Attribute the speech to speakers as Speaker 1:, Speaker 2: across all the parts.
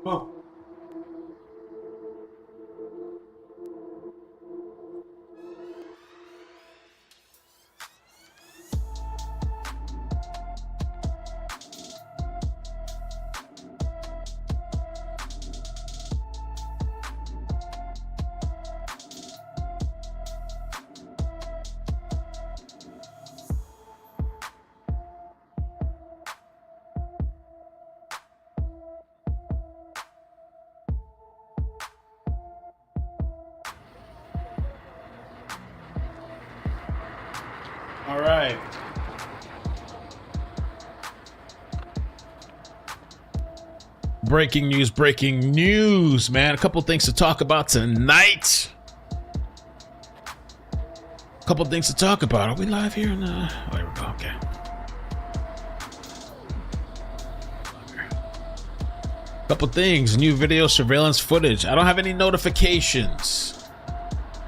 Speaker 1: Oh. All right. Breaking news, man. A couple things to talk about tonight. A couple things to talk about. Are we live here? No. Oh, here we go. Okay. Couple things. New video surveillance footage. I don't have any notifications.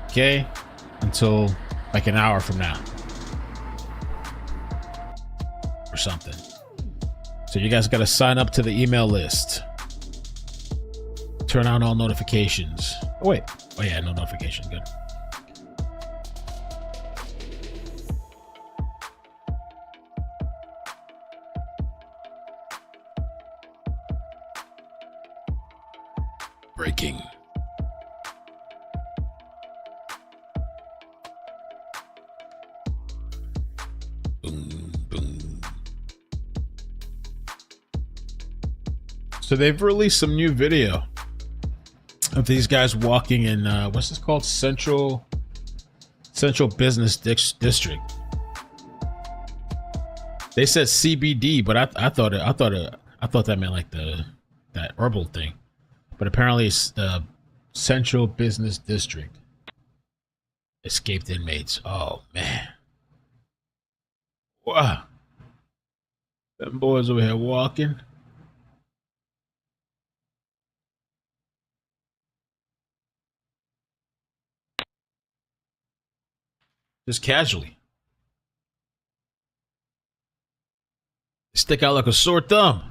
Speaker 1: Okay? Until like an hour from now. Or something. So you guys got to sign up to the email list. Turn on all notifications. Oh, wait. Oh, yeah, no notification. Good. Breaking. Boom, boom. So they've released some new video of these guys walking in what's this called? Central Business District. They said CBD, but I thought that meant like that herbal thing. But apparently it's the Central Business District. Escaped inmates. Oh man. Wow. Them boys over here walking. Just casually. They stick out like a sore thumb.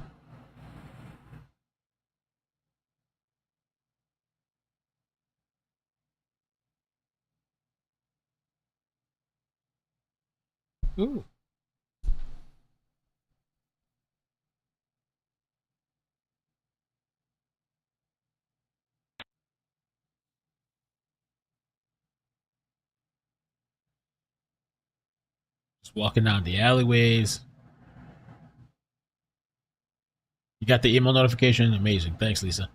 Speaker 1: Ooh. Just walking down the alleyways. You got the email notification? Amazing. Thanks, Lisa.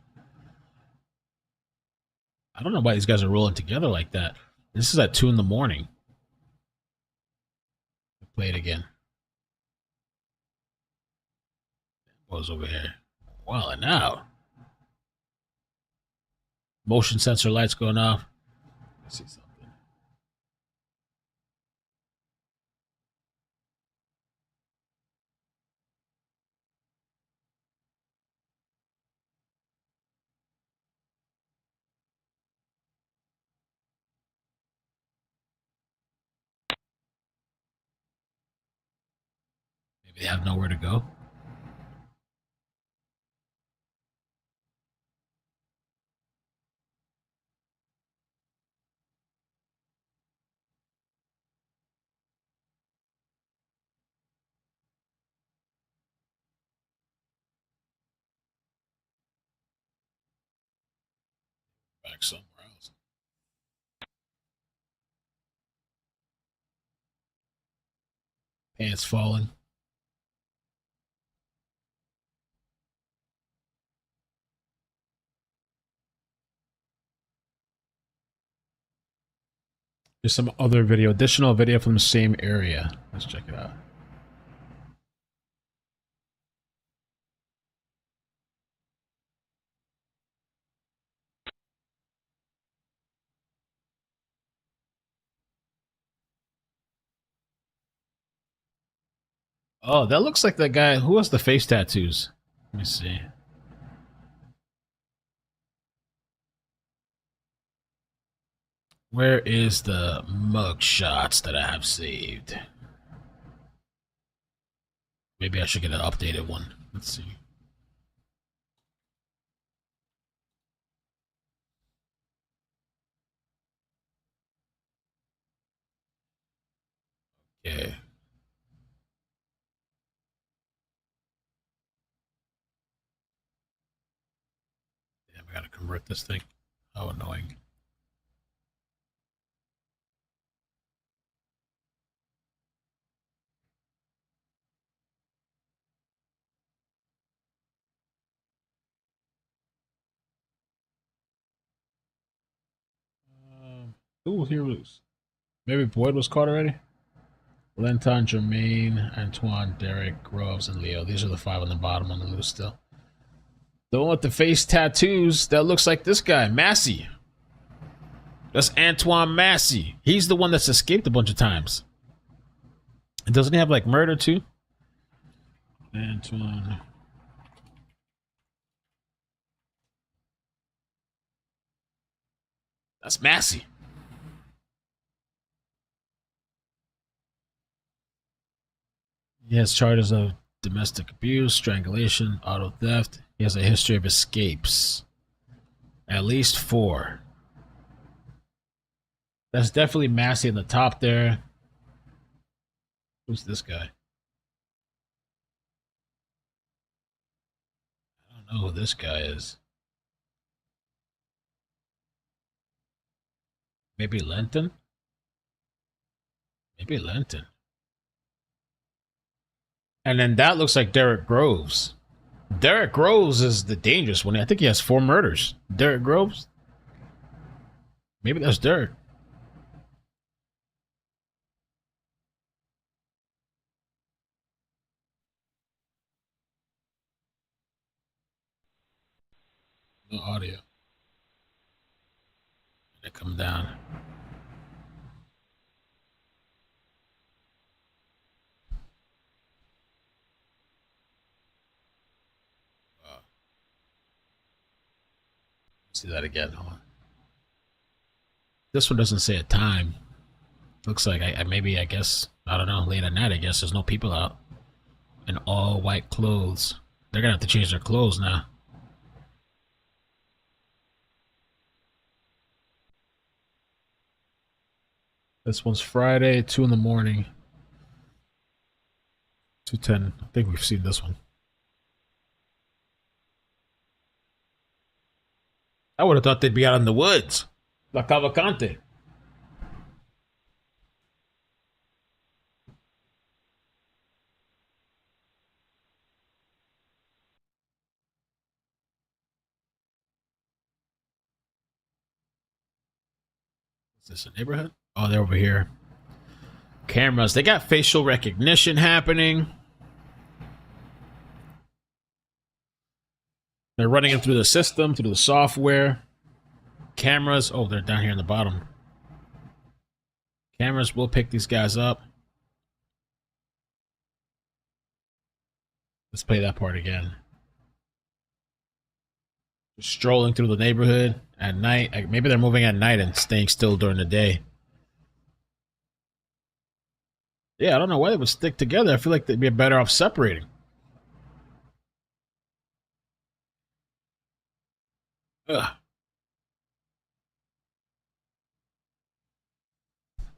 Speaker 1: I don't know why these guys are rolling together like that. This is at 2 in the morning. Play it again. Was over here. Well, and now. Motion sensor lights going off. Let's see something. Maybe they have nowhere to go. Back somewhere else. Pants falling. There's some other video, additional video from the same area. Let's check it out. Oh, that looks like that guy. Who has the face tattoos? Let me see. Where is the mug shots that I have saved? Maybe I should get an updated one. Let's see. Yeah. Damn, I gotta convert this thing. How annoying. Ooh, here it is. Maybe Boyd was caught already? Lenton, Jermaine, Antoine, Derek, Groves, and Leo. These are the 5 on the bottom on the loose still. The one with the face tattoos, that looks like this guy, Massey. That's Antoine Massey. He's the one that's escaped a bunch of times. Doesn't he have like murder too? Antoine. That's Massey. He has charges of domestic abuse, strangulation, auto theft. He has a history of escapes. At least 4. That's definitely Massey in the top there. Who's this guy? I don't know who this guy is. Maybe Lenton? Maybe Lenton. And then that looks like Derek Groves. Derek Groves is the dangerous one. I think he has 4 murders. Derek Groves? Maybe that's Derek. No audio. They come down. See that again. Hold on. This one doesn't say a time. Looks like maybe, I guess, I don't know, late at night, I guess. There's no people out. In all white clothes. They're gonna have to change their clothes now. This one's Friday, 2 in the morning. 2:10. I think we've seen this one. I would have thought they'd be out in the woods. La Cavalcante. Is this a neighborhood? Oh, they're over here. Cameras. They got facial recognition happening. They're running it through the system, through the software. Cameras. Oh, they're down here in the bottom. Cameras will pick these guys up. Let's play that part again. Strolling through the neighborhood at night. Maybe they're moving at night and staying still during the day. Yeah, I don't know why they would stick together. I feel like they'd be better off separating. Ugh.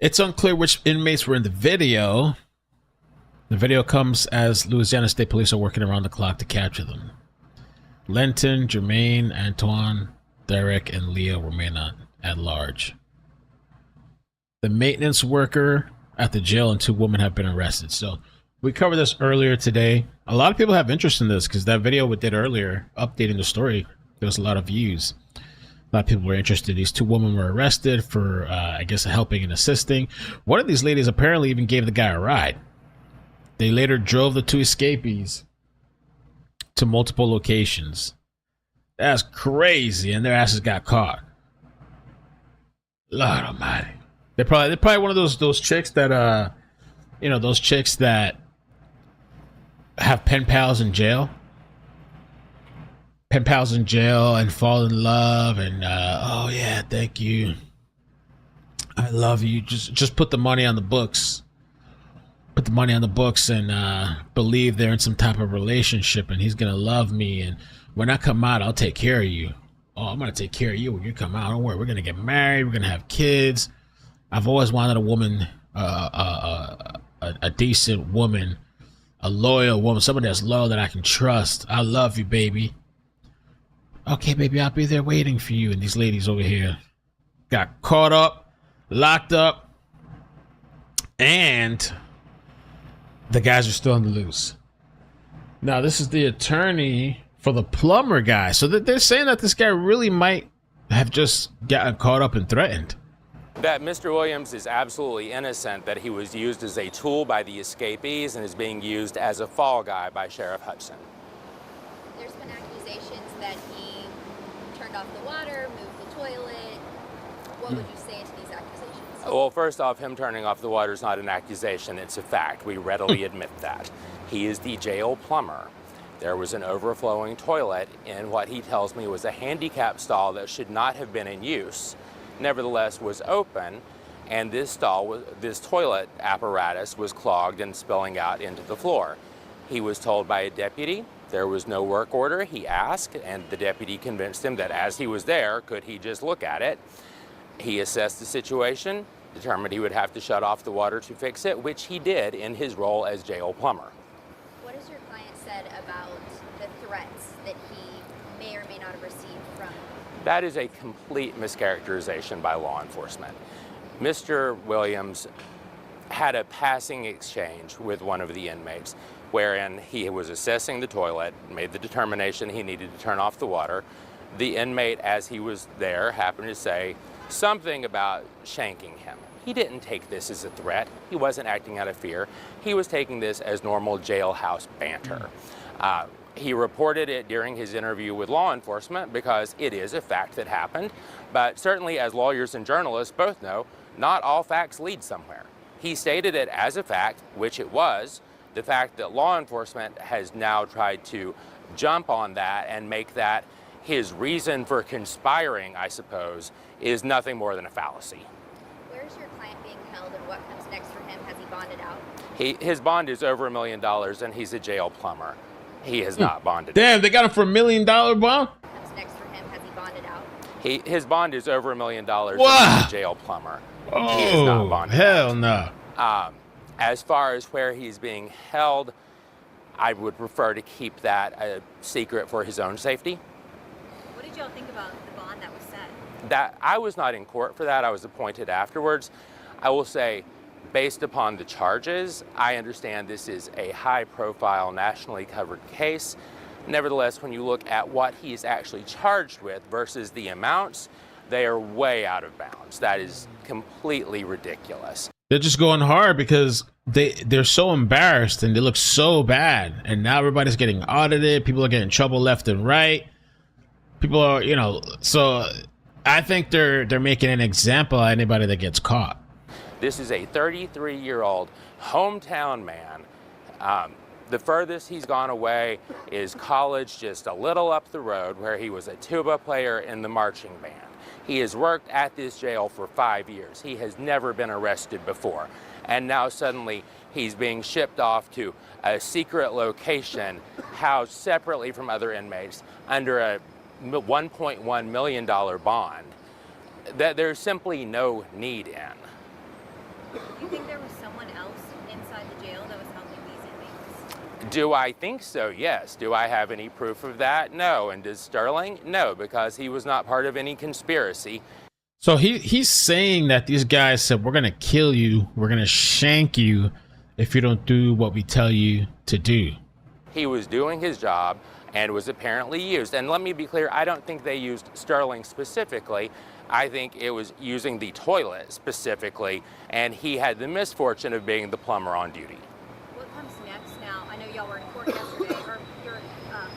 Speaker 1: It's unclear which inmates were in the video. The video comes as Louisiana State Police are working around the clock to capture them. Lenton, Jermaine, Antoine, Derek, and Leo remain at large. The maintenance worker at the jail and 2 women have been arrested. So we covered this earlier today. A lot of people have interest in this because that video we did earlier, updating the story, there was a lot of views. A lot of people were interested. These 2 women were arrested for, I guess, helping and assisting. One of these ladies apparently even gave the guy a ride. They later drove the 2 escapees to multiple locations. That's crazy, and their asses got caught. Lord Almighty. They're probably one of those chicks that those chicks that have pen pals in jail. Pen pals in jail and fall in love and oh yeah, thank you. I love you. Just put the money on the books. Put the money on the books and believe they're in some type of relationship and he's gonna love me, and when I come out I'll take care of you. Oh, I'm gonna take care of you when you come out. Don't worry, we're gonna get married, we're gonna have kids. I've always wanted a woman, a a decent woman, a loyal woman, somebody that's loyal that I can trust. I love you, baby. Okay, baby, I'll be there waiting for you. And these ladies over here got caught up, locked up, and the guys are still on the loose. Now, this is the attorney for the plumber guy. So they're saying that this guy really might have just gotten caught up and threatened.
Speaker 2: That Mr. Williams is absolutely innocent, that he was used as a tool by the escapees and is being used as a fall guy by Sheriff Hudson.
Speaker 3: There's been accusations that he turned off the water, moved the toilet. What would you say to these accusations?
Speaker 2: Well, first off, him turning off the water is not an accusation, it's a fact. We readily admit that. He is the jail plumber. There was an overflowing toilet in what he tells me was a handicap stall that should not have been in use, nevertheless was open, and this toilet apparatus was clogged and spilling out into the floor. He was told by a deputy there was no work order. He asked, and the deputy convinced him that as he was there, could he just look at it? He assessed the situation, determined he would have to shut off the water to fix it, which he did in his role as jail plumber.
Speaker 3: What has your client said about the threats that he may or may not have received from?
Speaker 2: That is a complete mischaracterization by law enforcement. Mr. Williams had a passing exchange with one of the inmates wherein he was assessing the toilet, made the determination he needed to turn off the water. The inmate, as he was there, happened to say something about shanking him. He didn't take this as a threat. He wasn't acting out of fear. He was taking this as normal jailhouse banter. He reported it during his interview with law enforcement because it is a fact that happened. But certainly, as lawyers and journalists both know, not all facts lead somewhere. He stated it as a fact, which it was. The fact that law enforcement has now tried to jump on that and make that his reason for conspiring, I suppose, is nothing more than a fallacy.
Speaker 3: Where's your client being held and what comes next for him? Has he bonded out?
Speaker 2: His bond is over $1 million and he's a jail plumber. He has not bonded.
Speaker 1: Damn, they got him for $1 million bond?
Speaker 3: What comes next for him? Has he bonded out?
Speaker 2: His bond is over $1 million and
Speaker 1: Wow.
Speaker 2: he's a jail plumber. He is not bonded
Speaker 1: hell
Speaker 2: out.
Speaker 1: no.
Speaker 2: As far as where he's being held, I would prefer to keep that a secret for his own safety.
Speaker 4: What did y'all think about the bond that was set?
Speaker 2: That I was not in court for that. I was appointed afterwards. I will say, based upon the charges, I understand this is a high-profile, nationally covered case. Nevertheless, when you look at what he's actually charged with versus the amounts, they are way out of bounds. That is completely ridiculous.
Speaker 1: They're just going hard because they're so embarrassed and they look so bad. And now everybody's getting audited. People are getting in trouble left and right. People are, so I think they're making an example of anybody that gets caught.
Speaker 2: This is a 33-year-old hometown man. The furthest he's gone away is college just a little up the road where he was a tuba player in the marching band. He has worked at this jail for 5 years. He has never been arrested before. And now suddenly he's being shipped off to a secret location housed separately from other inmates under a $1.1 million bond that there's simply no need in.
Speaker 4: Do you think there was someone else inside the jail that was helping these inmates?
Speaker 2: Do I think so? Yes. Do I have any proof of that? No. And does Sterling? No, because he was not part of any conspiracy.
Speaker 1: So he's saying that these guys said, we're going to kill you, we're going to shank you if you don't do what we tell you to do.
Speaker 2: He was doing his job and was apparently used. And let me be clear, I don't think they used Sterling specifically. I think it was using the toilet specifically, and he had the misfortune of being the plumber on duty.
Speaker 4: What comes next now? I know y'all were in court yesterday, or your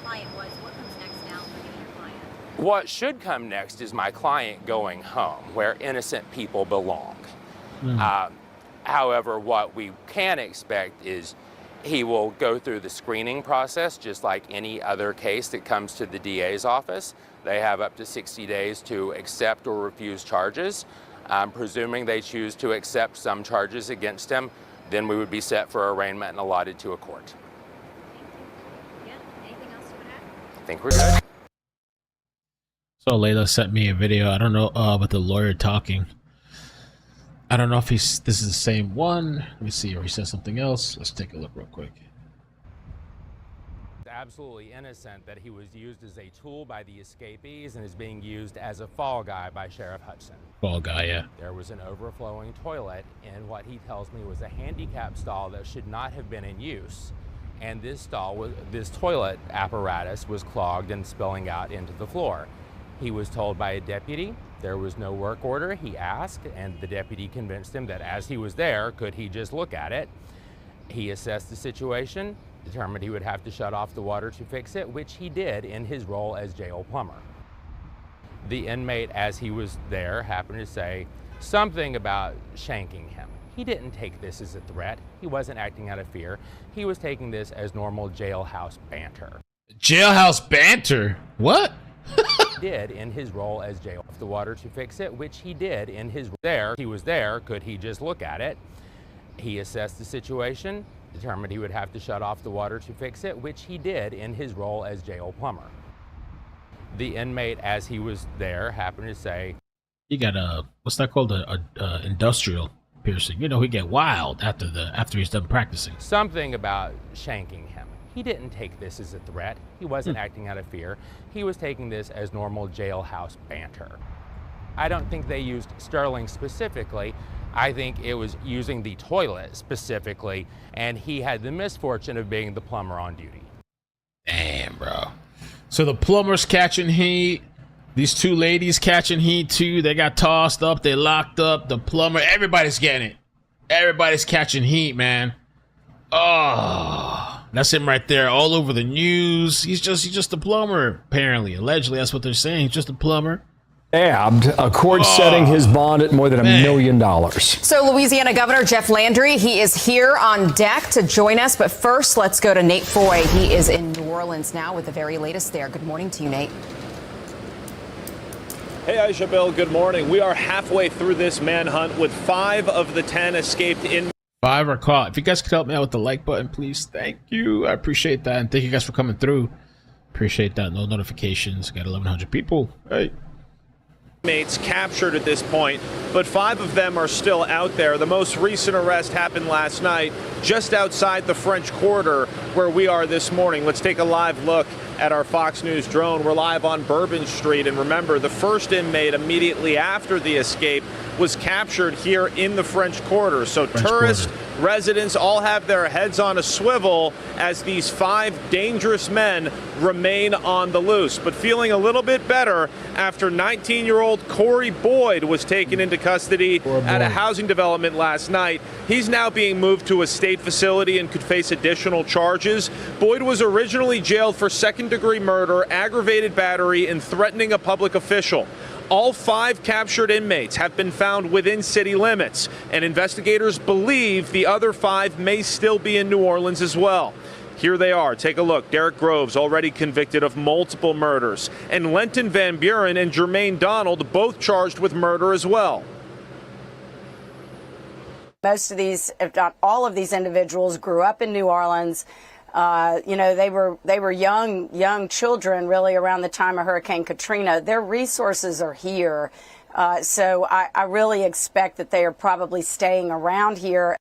Speaker 4: client was. What comes next now for you and your client?
Speaker 2: What should come next is my client going home, where innocent people belong. However, what we can expect is he will go through the screening process just like any other case that comes to the DA's office. They have up to 60 days to accept or refuse charges. Presuming they choose to accept some charges against him, then we would be set for arraignment and allotted to a court.
Speaker 4: Yeah, anything else you would add?
Speaker 2: I think we're good.
Speaker 1: So Layla sent me a video. I don't know, with the lawyer talking. I don't know if this is the same one. Let me see, or he says something else. Let's take a look real quick.
Speaker 2: Absolutely innocent that he was used as a tool by the escapees and is being used as a fall guy by Sheriff Hudson.
Speaker 1: Fall guy, yeah.
Speaker 2: There was an overflowing toilet in what he tells me was a handicap stall that should not have been in use. And this toilet apparatus was clogged and spilling out into the floor. He was told by a deputy there was no work order. He asked, and the deputy convinced him that as he was there, could he just look at it? He assessed the situation, determined he would have to shut off the water to fix it, which he did in his role as jail plumber. The inmate, as he was there, happened to say something about shanking him. He didn't take this as a threat. He wasn't acting out of fear. He was taking this as normal jailhouse banter.
Speaker 1: Jailhouse banter? What?
Speaker 2: Did in his role as jail off the water to fix it, which he did in his there. He was there. Could he just look at it? He assessed the situation, determined he would have to shut off the water to fix it, which he did in his role as jail plumber. The inmate, as he was there, happened to say,
Speaker 1: "He got a what's that called? A industrial piercing. You know, he get wild after he's done practicing."
Speaker 2: Something about shanking him. He didn't take this as a threat. He wasn't acting out of fear. He was taking this as normal jailhouse banter. I don't think they used Sterling specifically. I think it was using the toilet specifically, and he had the misfortune of being the plumber on duty.
Speaker 1: Damn, bro. So the plumber's catching heat. These two ladies catching heat too. They got tossed up. They locked up. The plumber. Everybody's getting it. Everybody's catching heat, man. Oh, that's him right there, all over the news. He's just a plumber, apparently. Allegedly, that's what they're saying. He's just a plumber.
Speaker 5: Nabbed, a court setting his bond at more than $1 million.
Speaker 6: So Louisiana Governor Jeff Landry, he is here on deck to join us. But first, let's go to Nate Foy. He is in New Orleans now with the very latest there. Good morning to you, Nate.
Speaker 7: Hey, Aisha Bill, good morning. We are halfway through this manhunt with 5 of the 10 escaped inmates.
Speaker 1: 5 are caught. If you guys could help me out with the like button, please. Thank you. I appreciate that. And thank you guys for coming through. Appreciate that. No notifications. Got 1,100 people. Hey.
Speaker 7: Inmates captured at this point, but 5 of them are still out there. The most recent arrest happened last night just outside the French Quarter where we are this morning. Let's take a live look at our Fox News drone. We're live on Bourbon Street, and remember, the first inmate immediately after the escape was captured here in the French Quarter. So tourists, residents all have their heads on a swivel as these 5 dangerous men remain on the loose, but feeling a little bit better after 19-year-old Corey Boyd was taken into custody at a housing development last night. He's now being moved to a state facility and could face additional charges. Boyd was originally jailed for second-degree murder, aggravated battery, and threatening a public official. All 5 captured inmates have been found within city limits, and investigators believe the other 5 may still be in New Orleans as well. Here they are. Take a look. Derek Groves, already convicted of multiple murders, and Lenton Van Buren and Jermaine Donald, both charged with murder as well.
Speaker 8: Most of these, if not all of these individuals, grew up in New Orleans. You know, they were young children really around the time of Hurricane Katrina. Their resources are here. So I really expect that they are probably staying around here.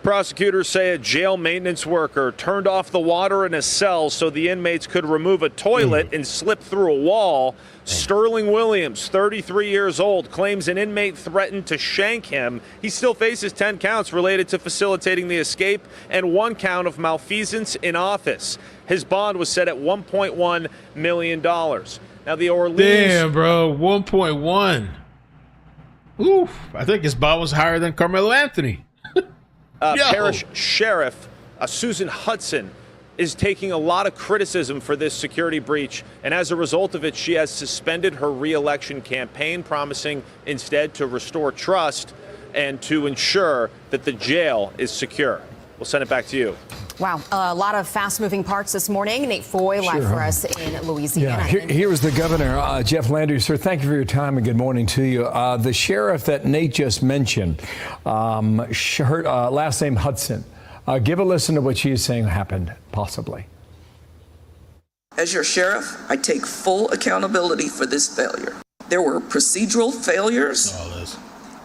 Speaker 7: Prosecutors say a jail maintenance worker turned off the water in a cell so the inmates could remove a toilet and slip through a wall. Sterling Williams, 33 years old, claims an inmate threatened to shank him. He still faces 10 counts related to facilitating the escape and 1 count of malfeasance in office. His bond was set at $1.1 million. Now, the Orleans...
Speaker 1: Damn, bro, 1.1. Oof, I think his bond was higher than Carmelo Anthony.
Speaker 7: Parish Sheriff Susan Hudson is taking a lot of criticism for this security breach, and as a result of it, she has suspended her re-election campaign, promising instead to restore trust and to ensure that the jail is secure. We'll send it back to you.
Speaker 6: Wow, a lot of fast-moving parts this morning. Nate Foy, live for us in Louisiana.
Speaker 5: Yeah, here was the governor, Jeff Landry. Sir, thank you for your time and good morning to you. The sheriff that Nate just mentioned, her last name Hudson. Give a listen to what she is saying happened, possibly.
Speaker 9: As your sheriff, I take full accountability for this failure. There were procedural failures
Speaker 1: All this.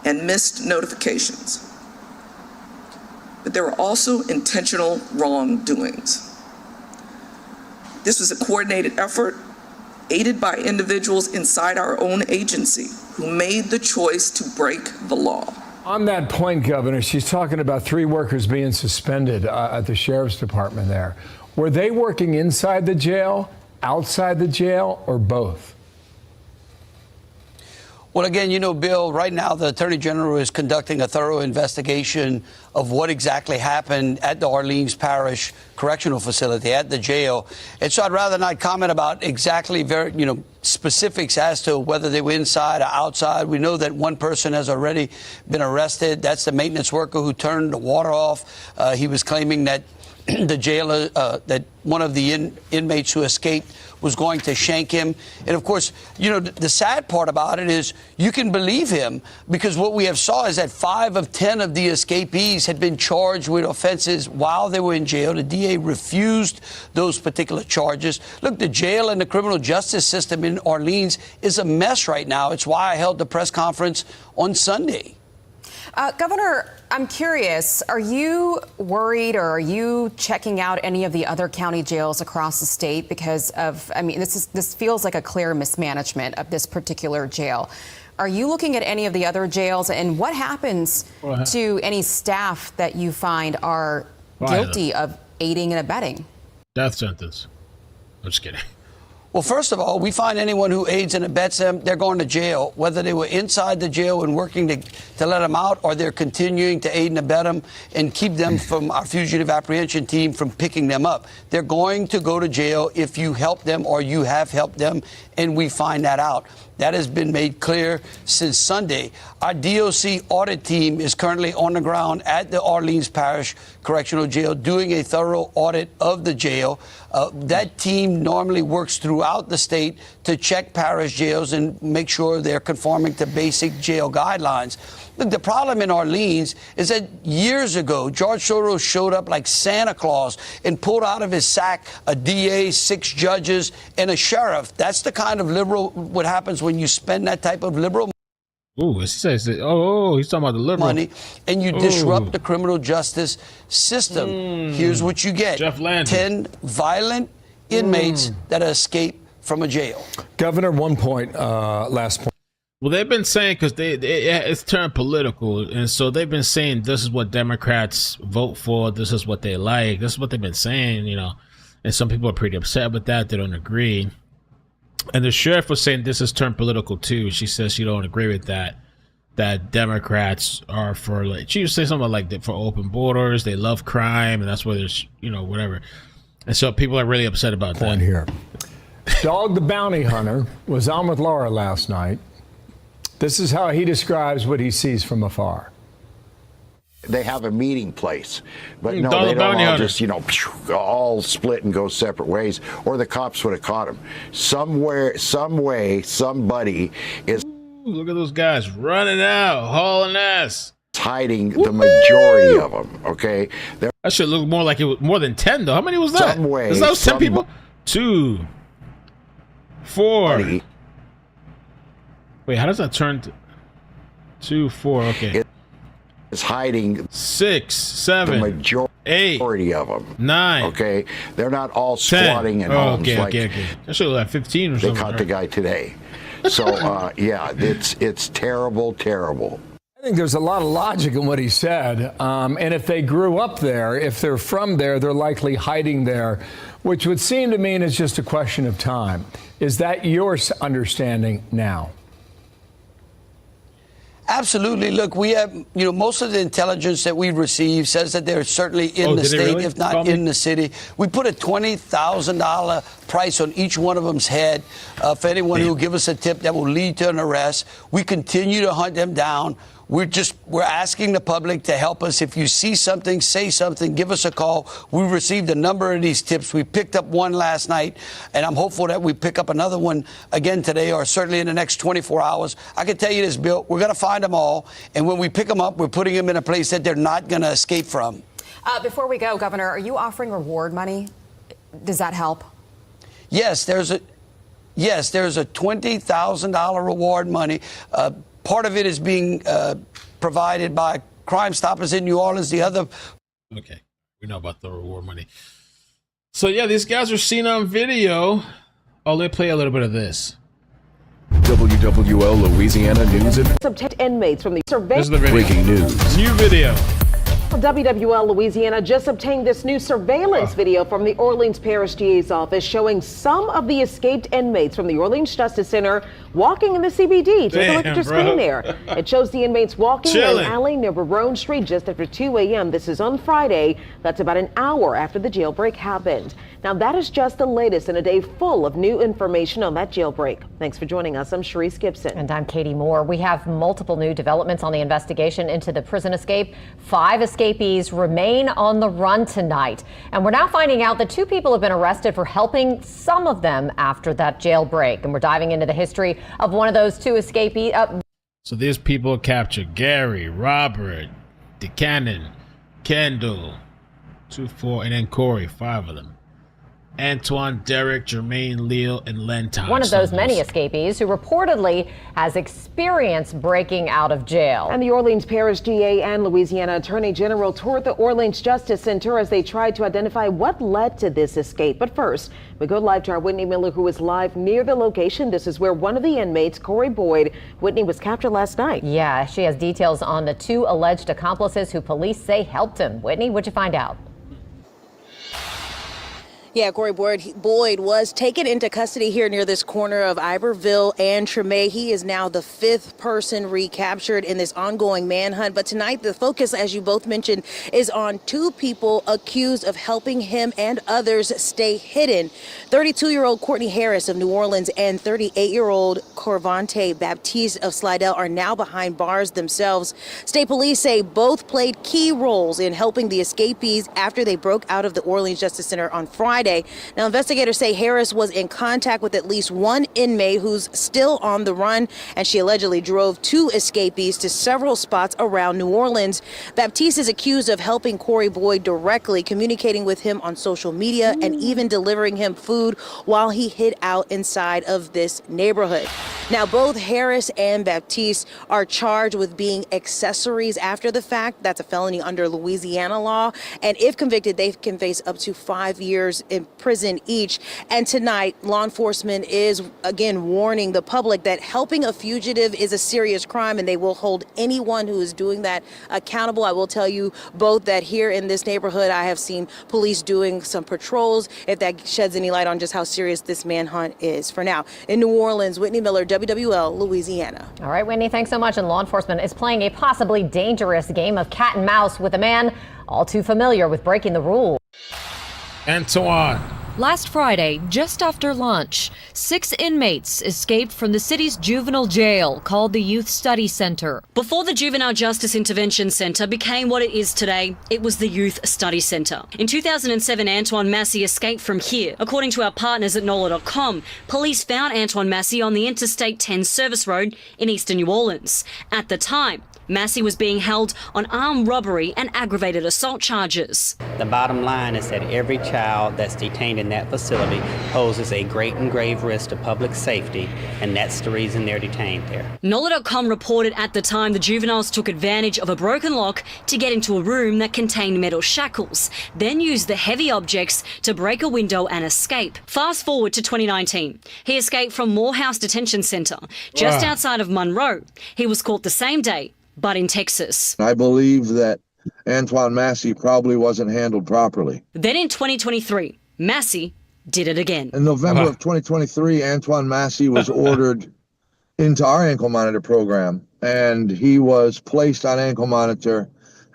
Speaker 9: and missed notifications. But there were also intentional wrongdoings. This was a coordinated effort aided by individuals inside our own agency who made the choice to break the law.
Speaker 5: On that point, Governor, she's talking about 3 workers being suspended at the sheriff's department there. Were they working inside the jail, outside the jail, or both?
Speaker 10: Well, again, you know, Bill, right now the Attorney General is conducting a thorough investigation of what exactly happened at the Orleans Parish Correctional Facility, at the jail. And so I'd rather not comment about exactly specifics as to whether they were inside or outside. We know that one person has already been arrested. That's the maintenance worker who turned the water off. He was claiming that the jailer, that one of the inmates who escaped was going to shank him. And of course, you know, the sad part about it is you can believe him, because what we have saw is that 5 of 10 of the escapees had been charged with offenses while they were in jail. The DA refused those particular charges. Look, the jail and the criminal justice system in Orleans is a mess right now. It's why I held the press conference on Sunday.
Speaker 6: Governor, I'm curious, are you worried, or are you checking out any of the other county jails across the state? Because of, I mean, this feels like a clear mismanagement of this particular jail. Are you looking at any of the other jails, and what happens to any staff that you find are guilty of aiding and abetting?
Speaker 1: Death sentence. I'm just kidding.
Speaker 10: Well, first of all, we find anyone who aids and abets them, they're going to jail, whether they were inside the jail and working to let them out, or they're continuing to aid and abet them and keep them from our fugitive apprehension team from picking them up. They're going to go to jail if you help them or you have helped them, and we find that out. That has been made clear since Sunday. Our DOC audit team is currently on the ground at the Orleans Parish Correctional Jail doing a thorough audit of the jail. That team normally works throughout the state to check parish jails and make sure they're conforming to basic jail guidelines. Look, the problem in Orleans is that years ago, George Soros showed up like Santa Claus and pulled out of his sack a DA, 6 judges, and a sheriff. That's the kind of what happens when you spend that type of liberal
Speaker 1: Ooh, he says, he's talking about the liberal
Speaker 10: money, and you disrupt the criminal justice system. Here's what you get.
Speaker 1: Jeff Landry.
Speaker 10: 10 violent inmates that escape from a jail.
Speaker 5: Governor, one point, last point.
Speaker 1: Well, they've been saying, because it's turned political, and so they've been saying this is what Democrats vote for, this is what they like, this is what they've been saying, you know, and some people are pretty upset with that. They don't agree. And the sheriff was saying this has turned political too. She says she don't agree with that Democrats are for, like, she was saying something like for open borders, they love crime, and that's why there's, you know, whatever. And so people are really upset about that.
Speaker 5: Point here. Dog the Bounty Hunter was on with Laura last night. This is how he describes what he sees from afar.
Speaker 11: They have a meeting place, but no,
Speaker 1: Dog
Speaker 11: they
Speaker 1: the
Speaker 11: don't
Speaker 1: Bounty
Speaker 11: all
Speaker 1: Hunter.
Speaker 11: just, you know, all split and go separate ways, or the cops would have caught them. Somewhere, some way, somebody is
Speaker 1: Look at those guys running out, hauling ass.
Speaker 11: hiding the majority of them, okay?
Speaker 1: That should look more like it was more than 10, though. How many was that?
Speaker 11: Some way,
Speaker 1: Is that 10 people? 2, 4. Wait, how does that turn to 2, 4? Okay.
Speaker 11: It's hiding
Speaker 1: 6, 7,
Speaker 11: the majority of them.
Speaker 1: 9.
Speaker 11: Okay, they're not all
Speaker 1: 10.
Speaker 11: squatting in homes like
Speaker 1: That should look like 15 or
Speaker 11: they
Speaker 1: something.
Speaker 11: caught the guy today. So yeah, it's terrible, terrible.
Speaker 5: I think there's a lot of logic in what he said. And if they grew up there, if they're from there, they're likely hiding there, which would seem to mean it's just a question of time. Is that your understanding now?
Speaker 10: Absolutely. Look, we have, you know, most of the intelligence that we receive says that they're certainly in the state, if not in the city. We put a $20,000 price on each one of them's head for anyone who will give us a tip that will lead to an arrest. We continue to hunt them down. We're asking the public to help us. If you see something, say something, give us a call. We received a number of these tips. We picked up one last night, and I'm hopeful that we pick up another one again today, or certainly in the next 24 hours. I can tell you this, Bill, we're going to find them all. And when we pick them up, we're putting them in a place that they're not going to escape from.
Speaker 6: Before we go, Governor, are you offering reward money? Does that help?
Speaker 10: Yes, there's Yes, there's a $20,000 reward money. Part of it is being provided by Crime Stoppers in New Orleans. The other...
Speaker 1: Okay, we know about the reward money. So, yeah, these guys are seen on video. Oh, let me play a little bit of this.
Speaker 12: WWL Louisiana News and
Speaker 13: inmates from the surveillance.
Speaker 12: Breaking news.
Speaker 1: New video.
Speaker 13: WWL Louisiana just obtained this new surveillance video from the Orleans Parish DA's office showing some of the escaped inmates from the Orleans Justice Center walking in the CBD. Take a look at your screen there. It shows the inmates walking in an alley near Barone Street just after 2 a.m. This is on Friday. That's about an hour after the jailbreak happened. Now, that is just the latest in a day full of new information on that jailbreak. Thanks for joining us. I'm Sharice Gibson.
Speaker 14: And I'm Katie Moore. We have multiple new developments on the investigation into the prison escape. 5 escapees remain on the run tonight. And we're now finding out that 2 people have been arrested for helping some of them after that jailbreak. And we're diving into the history of one of those 2 escapees.
Speaker 1: So these people captured Gary, Robert, DeCannon, Kendall, 2, 4, and then Corey, 5 of them. Antoine, Derek, Jermaine, Leal, and Len Thomas.
Speaker 14: One of those many escapees who reportedly has experience breaking out of jail.
Speaker 13: And the Orleans Parish DA and Louisiana Attorney General toured the Orleans Justice Center as they tried to identify what led to this escape. But first, we go live to our Whitney Miller, who is live near the location. This is where one of the inmates, Corey Boyd, Whitney, was captured last night.
Speaker 14: Yeah, she has details on the 2 alleged accomplices who police say helped him. Whitney, what'd you find out?
Speaker 15: Yeah, Corey Boyd was taken into custody here near this corner of Iberville and Treme. He is now the 5th person recaptured in this ongoing manhunt. But tonight, the focus, as you both mentioned, is on 2 people accused of helping him and others stay hidden. 32-year-old Courtney Harris of New Orleans and 38-year-old Corvante Baptiste of Slidell are now behind bars themselves. State police say both played key roles in helping the escapees after they broke out of the Orleans Justice Center on Friday. Now, investigators say Harris was in contact with at least 1 inmate who's still on the run, and she allegedly drove 2 escapees to several spots around New Orleans. Baptiste is accused of helping Corey Boyd directly, communicating with him on social media and even delivering him food while he hid out inside of this neighborhood. Now, both Harris and Baptiste are charged with being accessories after the fact. That's a felony under Louisiana law. And if convicted, they can face up to 5 years in prison each. And tonight, law enforcement is again warning the public that helping a fugitive is a serious crime, and they will hold anyone who is doing that accountable. I will tell you both that here in this neighborhood, I have seen police doing some patrols, if that sheds any light on just how serious this manhunt is. For now, in New Orleans, Whitney Miller, WWL, Louisiana.
Speaker 14: All right, Whitney, thanks so much. And law enforcement is playing a possibly dangerous game of cat and mouse with a man all too familiar with breaking the rules.
Speaker 1: Antoine.
Speaker 16: Last Friday, just after lunch, 6 inmates escaped from the city's juvenile jail called the Youth Study Center.
Speaker 17: Before the Juvenile Justice Intervention Center became what it is today, it was the Youth Study Center. In 2007, Antoine Massey escaped from here. According to our partners at NOLA.com, police found Antoine Massey on the Interstate 10 service road in eastern New Orleans. At the time, Massey was being held on armed robbery and aggravated assault charges.
Speaker 18: The bottom line is that every child that's detained in that facility poses a great and grave risk to public safety, and that's the reason they're detained there.
Speaker 17: NOLA.com reported at the time the juveniles took advantage of a broken lock to get into a room that contained metal shackles, then used the heavy objects to break a window and escape. Fast forward to 2019. He escaped from Morehouse Detention Center, just outside of Monroe. He was caught the same day, but in Texas.
Speaker 19: I believe that Antoine Massey probably wasn't handled properly.
Speaker 17: Then in 2023, Massey did it again.
Speaker 19: In November of 2023, Antoine Massey was ordered into our ankle monitor program, and he was placed on ankle monitor,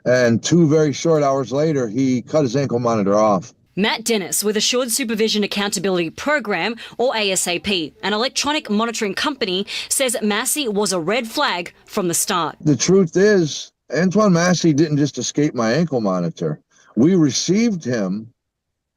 Speaker 19: and 2 very short hours later, he cut his ankle monitor off.
Speaker 17: Matt Dennis with Assured Supervision Accountability Program, or ASAP, an electronic monitoring company, says Massey was a red flag from the start.
Speaker 19: The truth is, Antoine Massey didn't just escape my ankle monitor. We received him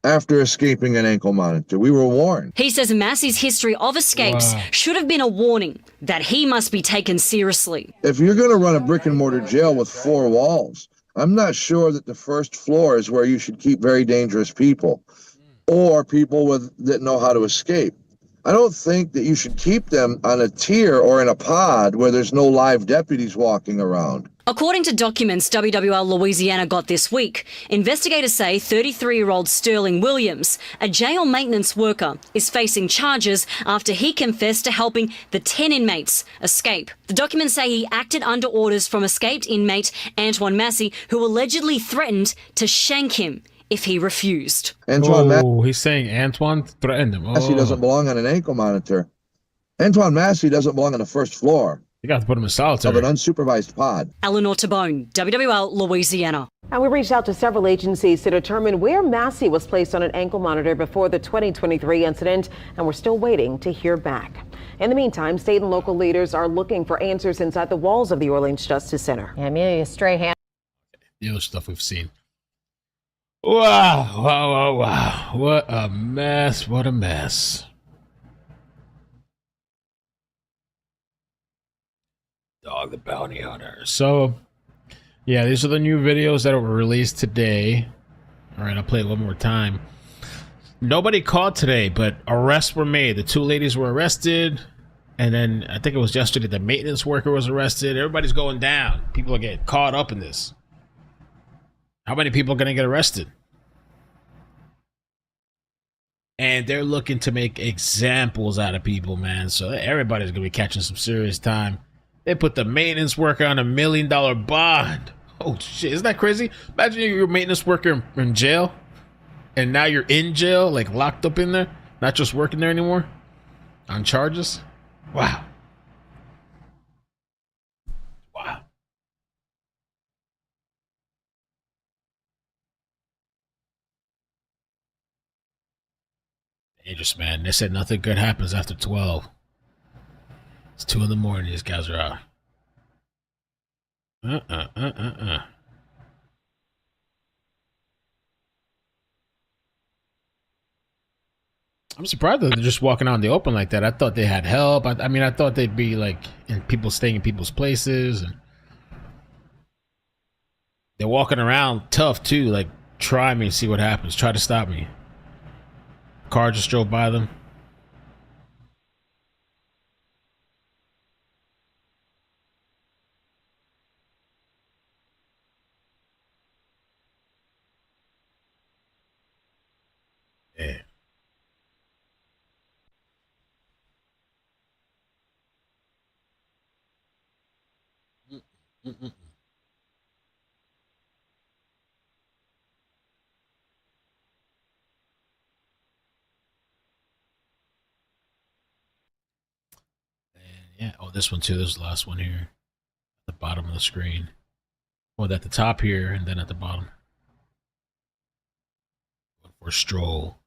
Speaker 19: after escaping an ankle monitor. We were warned.
Speaker 17: He says Massey's history of escapes should have been a warning that he must be taken seriously.
Speaker 19: If you're going to run a brick and mortar jail with 4 walls, I'm not sure that the first floor is where you should keep very dangerous people or people that know how to escape. I don't think that you should keep them on a tier or in a pod where there's no live deputies walking around.
Speaker 17: According to documents WWL Louisiana got this week, investigators say 33-year-old Sterling Williams, a jail maintenance worker, is facing charges after he confessed to helping the 10 inmates escape. The documents say he acted under orders from escaped inmate Antoine Massey, who allegedly threatened to shank him if he refused.
Speaker 1: Oh, he's saying Antoine threatened him.
Speaker 19: Massey doesn't belong on an ankle monitor. Antoine Massey doesn't belong on the first floor.
Speaker 1: You got to put him in solitary.
Speaker 19: Of an unsupervised pod.
Speaker 17: Eleanor Tabone, WWL Louisiana.
Speaker 13: And we reached out to several agencies to determine where Massey was placed on an ankle monitor before the 2023 incident, and we're still waiting to hear back. In the meantime, state and local leaders are looking for answers inside the walls of the Orleans Justice Center.
Speaker 14: Amelia Strahan.
Speaker 1: The other stuff we've seen. Wow. What a mess. What a mess. Dog the Bounty Hunter. So, yeah, these are the new videos that were released today. All right, I'll play it one more time. Nobody caught today, but arrests were made. The two ladies were arrested. And then I think it was yesterday the maintenance worker was arrested. Everybody's going down. People are getting caught up in this. How many people are going to get arrested? And they're looking to make examples out of people, man. So everybody's going to be catching some serious time. They put the maintenance worker on $1 million bond. Oh, shit. Isn't that crazy? Imagine you're a maintenance worker in jail. And now you're in jail, like locked up in there. Not just working there anymore. On charges. Wow. Dangerous, man. They said nothing good happens after 12. It's 2 in the morning. These guys are out. I'm surprised that they're just walking out in the open like that. I thought they had help. I mean, I thought they'd be like staying in people's places, and they're walking around tough too. Like, try me, see what happens. Try to stop me. Car just drove by them. Yeah. Yeah. Oh, this one too. This is the last one here. At the bottom of the screen. Well, at the top here and then at the bottom. Going for a stroll.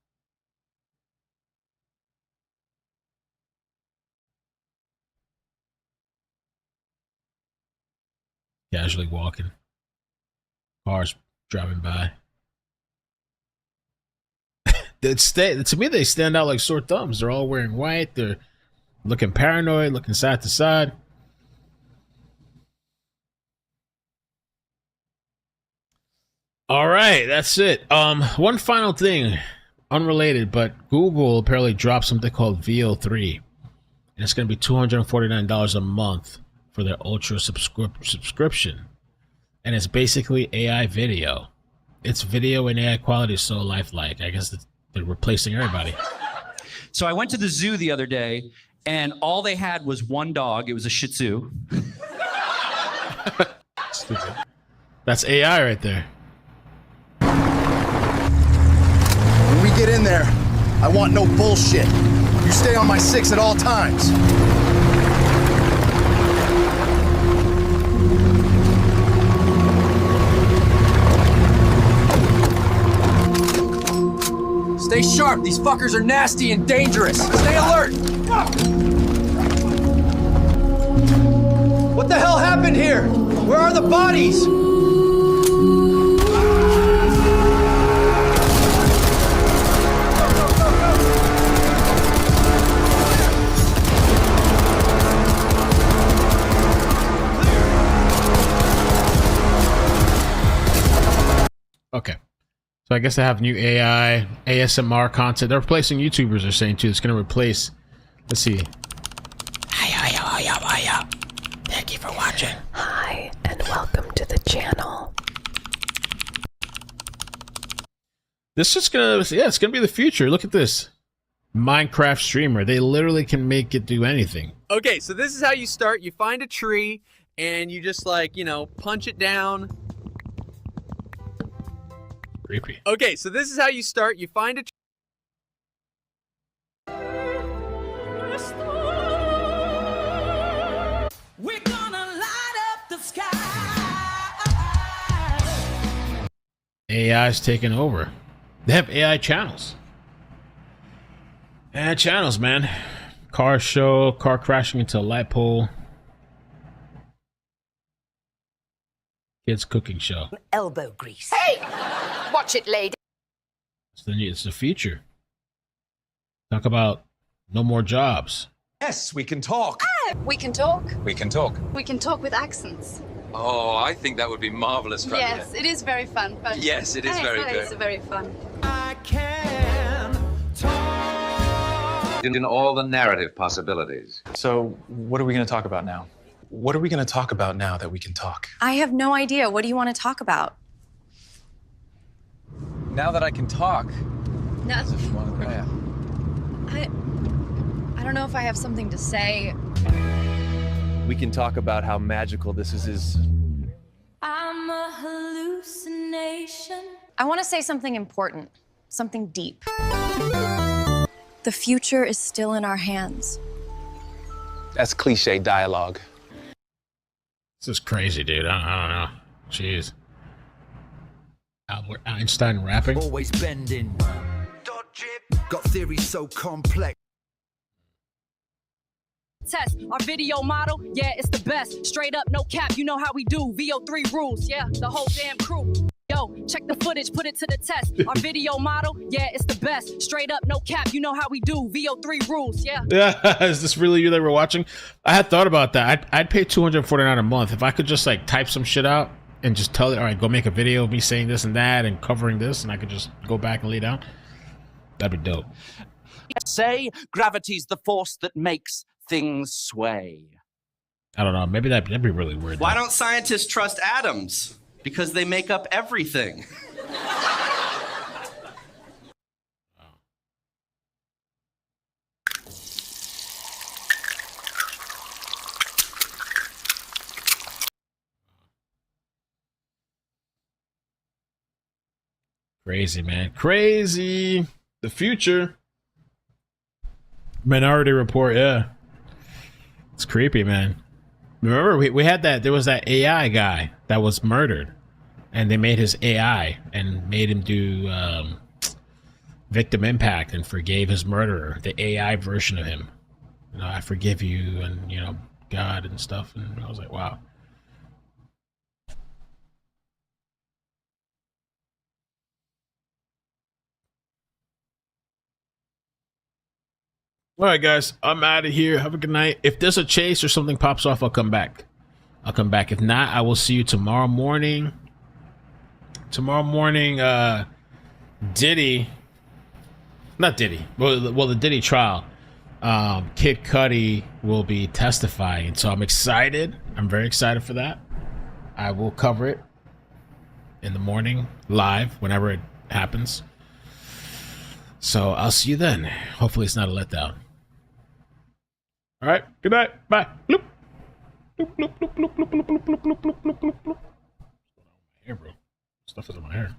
Speaker 1: Casually walking. Cars driving by. To me, they stand out like sore thumbs. They're all wearing white. They're looking paranoid, looking side to side. All right, that's it. One final thing, unrelated, but Google apparently dropped something called VO3. And it's going to be $249 a month for their Ultra subscription. And it's basically AI video. Its video and AI quality is so lifelike. I guess they're replacing everybody.
Speaker 20: So I went to the zoo the other day, and all they had was one dog. It was a Shih Tzu.
Speaker 1: Stupid. That's AI right there.
Speaker 21: When we get in there, I want no bullshit. You stay on my 6 at all times. Stay sharp. These fuckers are nasty and dangerous. Stay alert. What the hell happened here? Where are the bodies?
Speaker 1: Okay. So I guess they have new AI, ASMR content. They're replacing YouTubers, they're saying, too. It's going to replace Let's see. Hiya. Thank you for watching.
Speaker 3: Hi, and welcome to the channel.
Speaker 1: This is gonna, yeah, it's gonna be the future. Look at this. Minecraft streamer. They literally can make it do anything.
Speaker 22: Okay, so this is how you start. You find a tree and you just like, you know, punch it down.
Speaker 1: Creepy.
Speaker 22: Okay, so this is how you start. You find a tree.
Speaker 23: We're gonna light up the sky.
Speaker 1: AI's taking over. They have AI channels. AI channels, man. Car show, car crashing into a light pole. Kids cooking show.
Speaker 23: Elbow grease. Hey! Watch it, lady.
Speaker 1: It's the future. Talk about no more jobs.
Speaker 24: Yes, we can talk.
Speaker 25: We can talk.
Speaker 24: We can talk.
Speaker 25: We can talk with accents.
Speaker 24: Oh, I think that would be marvelous, Javier.
Speaker 25: Yes, it is very fun. But
Speaker 24: Yes, it is very good.
Speaker 25: It's very fun.
Speaker 23: I can talk.
Speaker 24: In all the narrative possibilities.
Speaker 26: So, what are we going to talk about now? What are we going to talk about now that we can talk?
Speaker 25: I have no idea. What do you want to talk about?
Speaker 26: Now that I can talk.
Speaker 25: No.
Speaker 26: Yeah.
Speaker 25: I don't know if I have something to say.
Speaker 26: We can talk about how magical this is.
Speaker 25: I'm a hallucination. I want to say something important, something deep. The future is still in our hands.
Speaker 26: That's cliche dialogue.
Speaker 1: This is crazy, dude. I don't know. Jeez. Albert Einstein rapping.
Speaker 23: Always bending. Got theories so complex.
Speaker 27: Test our video model, yeah, it's the best. Straight up, no cap, you know how we do. VO3 rules, yeah, the whole damn crew. Yo, check the footage, put it to the test. Our video model, yeah, it's the best. Straight up, no cap, you know how we do. VO3 rules, yeah.
Speaker 1: Yeah, is this really you that were watching? I had thought about that. I'd pay $249 a month if I could just like type some shit out and just tell it, all right, go make a video of me saying this and that and covering this, and I could just go back and lay down. That'd be dope.
Speaker 28: Say gravity's the force that makes things sway.
Speaker 1: I don't know. Maybe that'd be really weird.
Speaker 28: Why don't scientists trust atoms? Because they make up everything.
Speaker 1: Crazy, man. Crazy. The future. Minority Report, yeah. It's creepy, man. Remember, we had that, there was that AI guy that was murdered. And they made his AI and made him do victim impact and forgave his murderer. The AI version of him. You know, I forgive you and, you know, God and stuff. And I was like, wow. All right, guys, I'm out of here. Have a good night. If there's a chase or something pops off, I'll come back. If not, I will see you tomorrow morning. Tomorrow morning, Diddy, not Diddy, well, the Diddy trial. Kid Cudi will be testifying, so I'm excited. I'm very excited for that. I will cover it in the morning, live, whenever it happens. So I'll see you then. Hopefully it's not a letdown. All right, good night. Bye. Bloop. Bloop, bloop, bloop, bloop, bloop, bloop, bloop, bloop, bloop, bloop, bloop, bloop. Hair, bro. Stuff is in my hair.